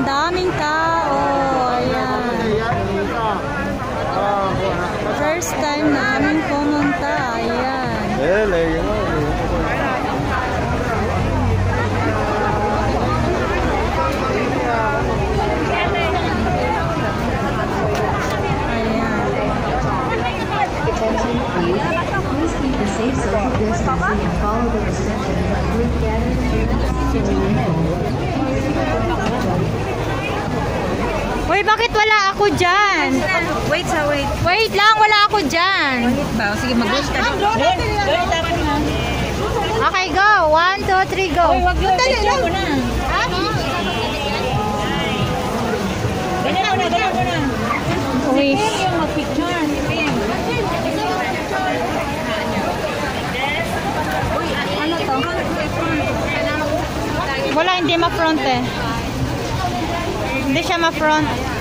Ang daming tao. Ayan. First time namin pumunta. Ayan. Please keep a safe social distancing and follow the restrictions on group gatherings. Uy, bakit wala ako dyan? Wait. Wait lang, wala ako dyan. Wait ba? Sige, mag-wait ka. Okay, go. 1, 2, 3, go. Uy, wag yun. Picture mo na. Ganyan mo na. Uy. Yung mag-picture. Ano to? Wala, hindi ma-front eh. Hindi siya ma-front.